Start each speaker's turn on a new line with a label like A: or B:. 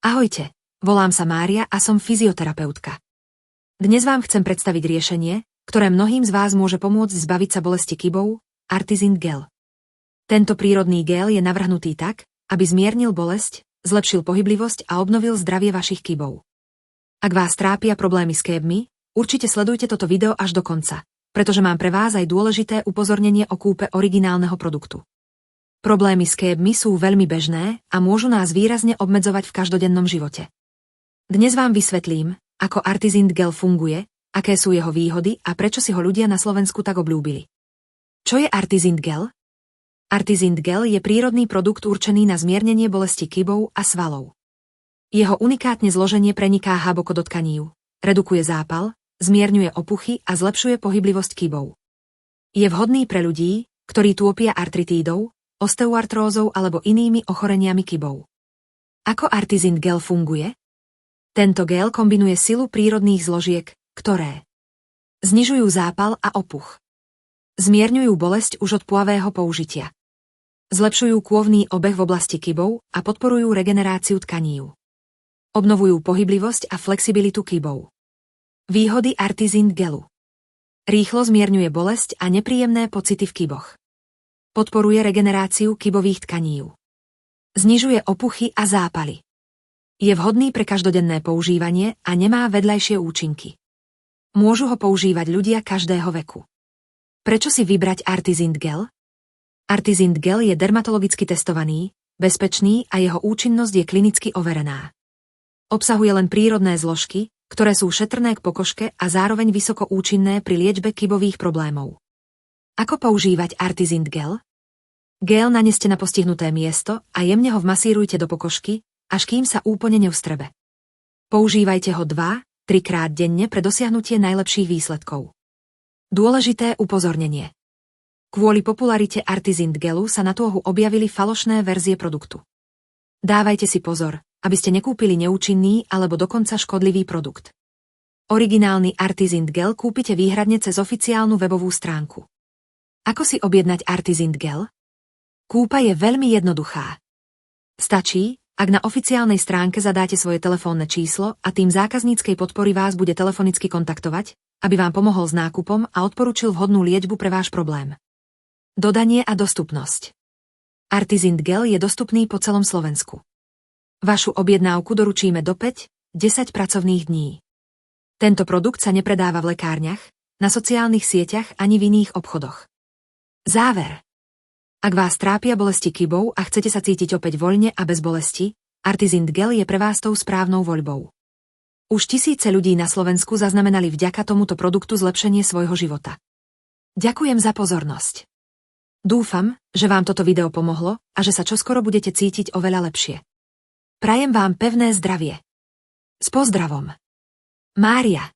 A: Ahojte, volám sa Mária a som fyzioterapeutka. Dnes vám chcem predstaviť riešenie, ktoré mnohým z vás môže pomôcť zbaviť sa bolesti kybov, Artizint gel. Tento prírodný gel je navrhnutý tak, aby zmiernil bolesť, zlepšil pohyblivosť a obnovil zdravie vašich kybov. Ak vás trápia problémy s kébmi, určite sledujte toto video až do konca, pretože mám pre vás aj dôležité upozornenie o kúpe originálneho produktu. Problémy s kébmi sú veľmi bežné a môžu nás výrazne obmedzovať v každodennom živote. Dnes vám vysvetlím, ako Artizint gel funguje, aké sú jeho výhody a prečo si ho ľudia na Slovensku tak obľúbili. Čo je Artizint gel? Artizint gel je prírodný produkt určený na zmiernenie bolesti kybov a svalov. Jeho unikátne zloženie preniká hlboko do tkaní, redukuje zápal, zmierňuje opuchy a zlepšuje pohyblivosť kybov. Je vhodný pre ľudí, ktorí trpia artritídou, osteoartrózou alebo inými ochoreniami kybov. Ako Artizint gel funguje? Tento gel kombinuje silu prírodných zložiek, ktoré znižujú zápal a opuch. Zmierňujú bolesť už od pôvabného použitia. Zlepšujú kôvny obeh v oblasti kybov a podporujú regeneráciu tkaní. Obnovujú pohyblivosť a flexibilitu kybov. Výhody Artizint gelu. Rýchlo zmierňuje bolesť a nepríjemné pocity v kyboch. Podporuje regeneráciu kybových tkaní. Znižuje opuchy a zápaly. Je vhodný pre každodenné používanie a nemá vedľajšie účinky. Môžu ho používať ľudia každého veku. Prečo si vybrať Artizint gel? Artizint gel je dermatologicky testovaný, bezpečný a jeho účinnosť je klinicky overená. Obsahuje len prírodné zložky, ktoré sú šetrné k pokožke a zároveň vysoko účinné pri liečbe kybových problémov. Ako používať Artizint gel? Gel naneste na postihnuté miesto a jemne ho vmasírujte do pokožky, až kým sa úplne nevstrebe. Používajte ho 2-3 krát denne pre dosiahnutie najlepších výsledkov. Dôležité upozornenie. Kvôli popularite Artizint gelu sa na trhu objavili falošné verzie produktu. Dávajte si pozor, aby ste nekúpili neúčinný alebo dokonca škodlivý produkt. Originálny Artizint gel kúpite výhradne cez oficiálnu webovú stránku. Ako si objednať Artizint gel? Kúpa je veľmi jednoduchá. Stačí, ak na oficiálnej stránke zadáte svoje telefónne číslo a tým zákazníckej podpory vás bude telefonicky kontaktovať, aby vám pomohol s nákupom a odporučil vhodnú liečbu pre váš problém. Dodanie a dostupnosť. Artizint gel je dostupný po celom Slovensku. Vašu objednávku doručíme do 5-10 pracovných dní. Tento produkt sa nepredáva v lekárniach, na sociálnych sieťach ani v iných obchodoch. Záver. Ak vás trápia bolesti kybov a chcete sa cítiť opäť voľne a bez bolesti, Artizint gel je pre vás tou správnou voľbou. Už tisíce ľudí na Slovensku zaznamenali vďaka tomuto produktu zlepšenie svojho života. Ďakujem za pozornosť. Dúfam, že vám toto video pomohlo a že sa čoskoro budete cítiť oveľa lepšie. Prajem vám pevné zdravie. S pozdravom. Mária.